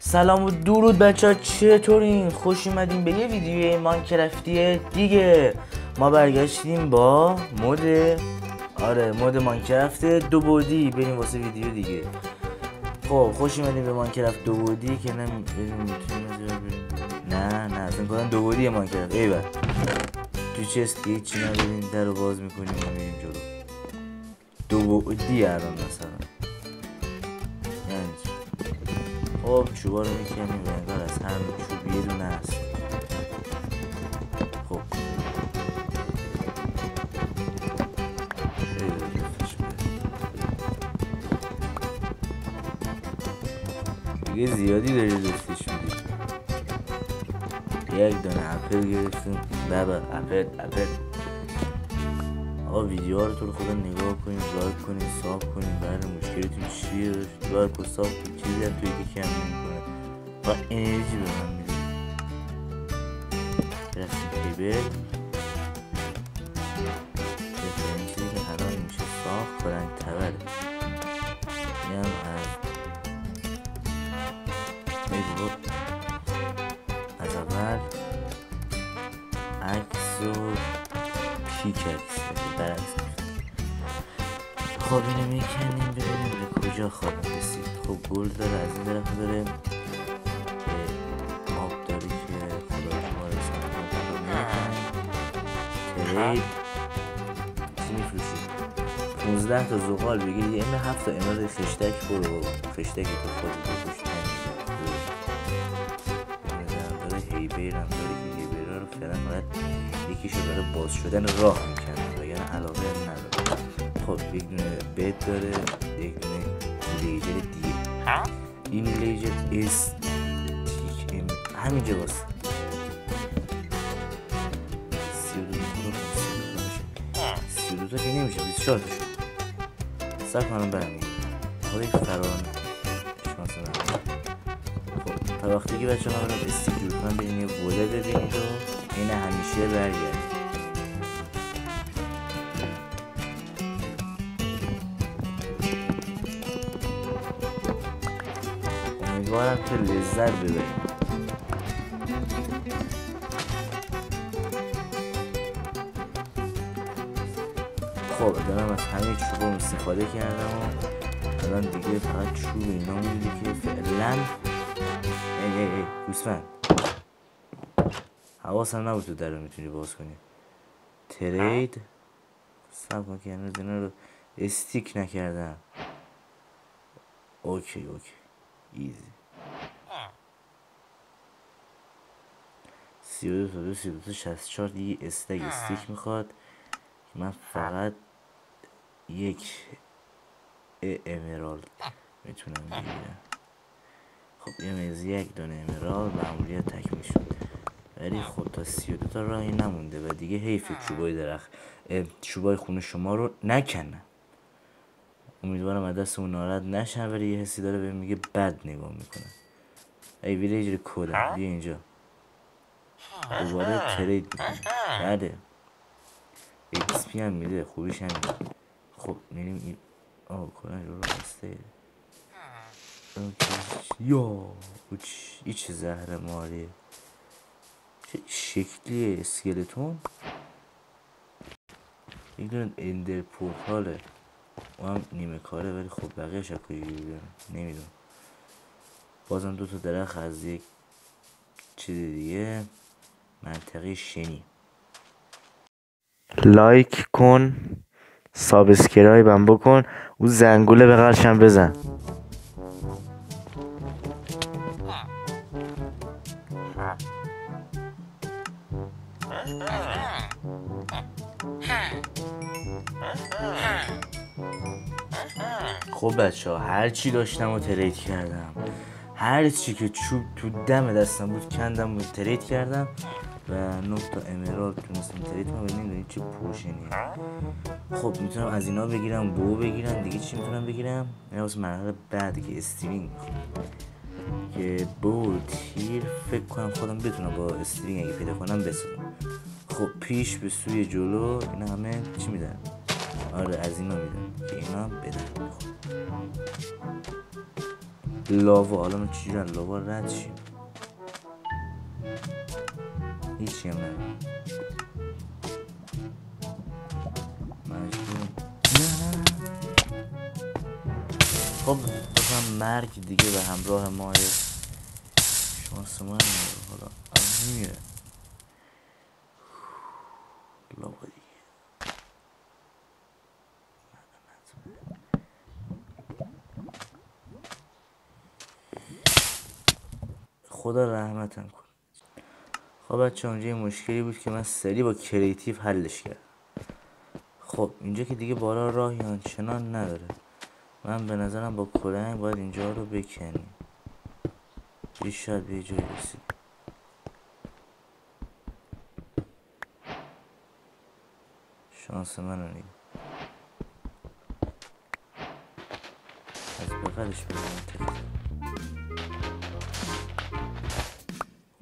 سلام و درود بچه ها، چطورین؟ خوش اومدین به یه ویدیوی ماینکرافتی دیگه. ما برگشتیم با مود ماینکرافت دو بعدی. بریم واسه ویدیو دیگه. خب خوش اومدین به ماینکرافت دو بعدی که نه اصلا کلا دو بعدی ماینکرافت. ایول تو چست که هیچی نداریم، در رو باز میکنیم و میریم جلو. دو بعدی الان مثلا یعنی خب چوبا رو میکنیم و انگار از هر چوب یه دونه هست. خب دیگه زیادی داری دوستش میدی. یک دونه اپل گرفتیم. بابا اپل آقا ویدیو رو تو خدا نگاه کنیم، لایک کنیم، ساب کنیم. برای مشکلتون چیه؟ لایک و ساب چیزی هم توی که کم نمیکنه و انرژی به من میده. رفتیم کیبل بهترین چیزی که الان میشه ساخت کلنگ تبره. این هم از اول عکس و پیککس برعکس. خب اینو میکنیم ببینیم به کجا خواهد رسید. خب گل داره، از این طرف داره آب داری که خدا شما رسید. ترید چی میفروشید؟ 15 تا زغال بگیرید، یه 7 تا امراد خشتک برو. خشتک تو خودی بپوش داره. هیبیر هم داره که هیبیرها رو فعلا باید یکیشو برای باز شدن راه میکنه و یعنی علاقه نداره. خب یک دونه بید داره، یک دونه لیجر دیگه. این لیجر استیک همینجا باست. 32 تا که نمیشه، 24 تا شد. سب کنم برم آقا یک فران شانس ندارم. خب تا وقتی که بچه ها برم استیک جور کنم بریم یه وله ببینید و این همیشه برگرد. امیدوارم که لذت ببریم. خب دارم از همه چوبام استفاده کردم و الان دیگه فقط چوب اینا مونده که فعلا ای گوسفند حواسم نبود تو در رو میتونی باز کنی. ترید سب کن که هنوز اینا رو استیک نکردم. اوکی ایزی. 32 تا 32 تا 64 دیگه استیک میخواد که من فقط یک امرالد میتونم بگیرم. خب یه میزی یک دونه امرالد معمولیت تکمیل شد، ولی خب تا 32 تا راهی نمونده و دیگه حیف چوبای درخت چوبای خونه شما رو نکنن. امیدوارم از دستمون ناراحت نشن، ولی یه حسی داره بهم میگه بد نگاه میکنه. ای ویلیجر کودم بیا اینجا. دوباره ترید میکنه. بله XP هم میده، خوبیش هم میده. خب میریم این کلنگ رو بسته. یا این چه زهر ماریه، چه شکلیه اسکلتون. یک دونه اندر پورتاله و هم نیمه کاره، ولی خب بقیه شکلی نمیدونم. بازم 2 تا درخت از یک چیز دیگه منطقه شنی. لایک کن، سابسکرایب هم بکن، اون زنگوله به قرشم بزن. خب بچه ها هر چی داشتم و ترید کردم، هر چی که چوب تو دم دستم بود کندم و ترید کردم و 9 تا امرالد تونستم ترید کنم. ببینید چه پوشنیه. خب میتونم از اینا بگیرم، بو بگیرم، دیگه چی میتونم بگیرم؟ اینا واسه مرحله بعد که استرینگ که بو تیر فکر کنم خودم بتونم با استرینگ اگه پیدا کنم بسازم. خب پیش به سوی جلو اینا همه چی میدن؟ آره از اینا میدن که اینا بدن. لاوا. حالا ما چجوری از لاوا رد شیم؟ هیچی هم نداریم. مجبوریم. نه. خب بکنم مرگ دیگه به همراه ما شانس ما نمیره. حالا از میره لاوا دیگه. خدا رحمتم کن. خب بچه اونجا یه مشکلی بود که من سریع با کریتیو حلش کردم. خب اینجا که دیگه بالا راهی آنچنان نداره. من به نظرم با کلنگ باید اینجا رو بکنیم. شاید به جایی رسید. شانس من رو نگه از بغلش بگم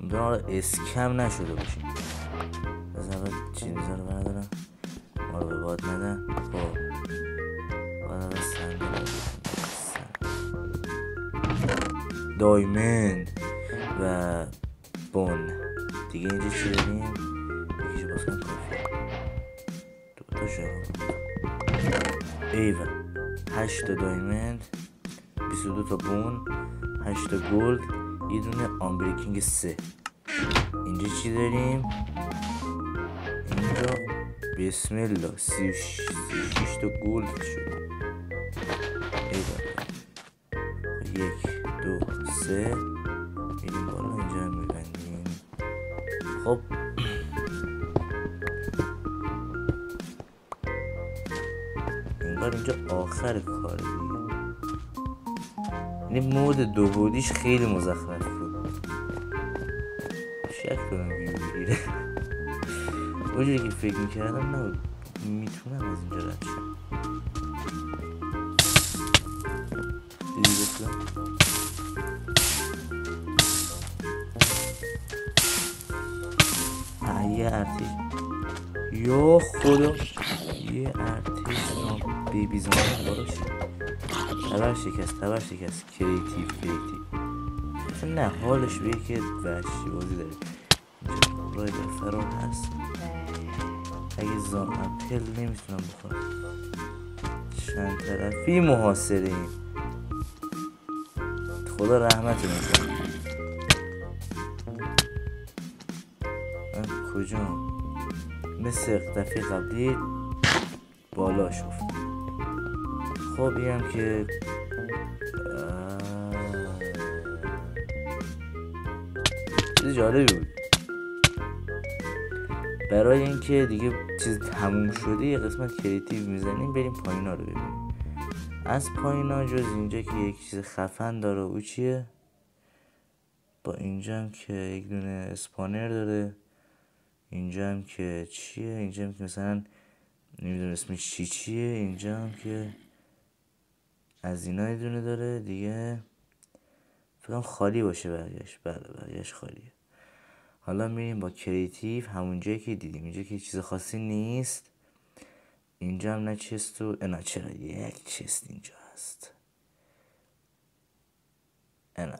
امیدوارم اسکم نشده باشیم. از اول چیزا رو بردارم ما رو به باد ندن. خب باید اول سنده رو دایمند و بون دیگه. اینجا چی داریم؟ یکیشو باز کن کافیه. دوتا شد ایوه 8 دایمند 22 تا بون 8 تا گلد یه دونه آنبریکینگ 3. اینجا چی داریم؟ اینجا بسم الله 36 تا گلد شد. ایوه 1 2 3 میریم بالا. اینجا هم میبندیم. خب انگار اینجا آخر کار دیگه. این مود دو بودیش خیلی مزخرف بود. شک دارم ویو بگیره. اونجوری که فکر میکردم نبود میتونم از اینجا رد شم. دیدی گفتم یه ارتش. یا خدا یه ارتش بیبی زمان باراش تبر شکست. کریتیو نه حالش به که وحشی بازی داره. اینجا رای در فرار هست. اگه زان اپل نمیتونم بخورم. چند طرفی محاصره ایم. خدا رحمت میکنم. من کجام؟ مثل دفعه قبلی بالا شفت. خب اینم که چیز جالبی بود. برای اینکه دیگه چیز تموم شده یه قسمت کریتیو میزنیم بریم پایینا رو ببینیم. از پایینا جز اینجا که یک چیز خفن داره او چیه؟ با اینجا هم که یک دونه اسپانر داره. اینجا هم که چیه؟ اینجا هم که مثلا نمیدونم اسمش چیه. اینجا هم که از اینا یه دونه داره دیگه. فکرم خالی باشه برگشت. بله برگشت خالیه. حالا میریم با کریتیو همون جایی که دیدیم. اینجا که چیز خاصی نیست. اینجا هم نه چست و نه چرا یک چست اینجا هست.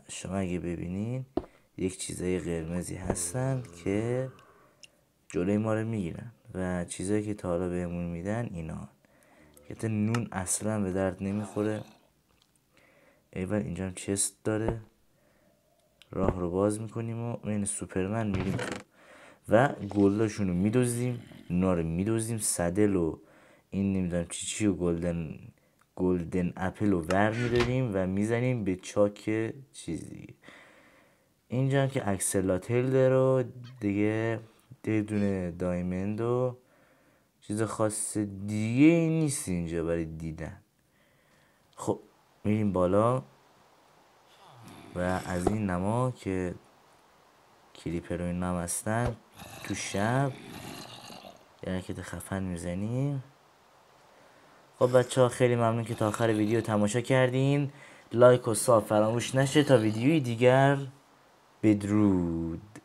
شما اگه ببینین یک چیزای قرمزی هستن که جلوی ما رو میگیرن و چیزایی که تا حالا بهمون میدن اینا که نون اصلا به درد نمیخوره. ایول اینجا هم چست داره. راه رو باز میکنیم و این سوپرمن میریم و گلداشون رو میدوزیم. اونا رو میدوزیم. صدل و این نمیدونم چی و گلدن اپل رو ور میداریم و میزنیم به چاک چیز دیگه. اینجا هم که اکسلاتل داره دیگه. یه دونه دایمند و چیز خاص دیگه نیست اینجا برای دیدن. خب میریم بالا و از این نما که کلیپر و این نام هستن تو شب یه حرکت خفن میزنیم. خب بچه ها خیلی ممنون که تا آخر ویدیو تماشا کردین. لایک و ساب فراموش نشه. تا ویدیوی دیگر بدرود.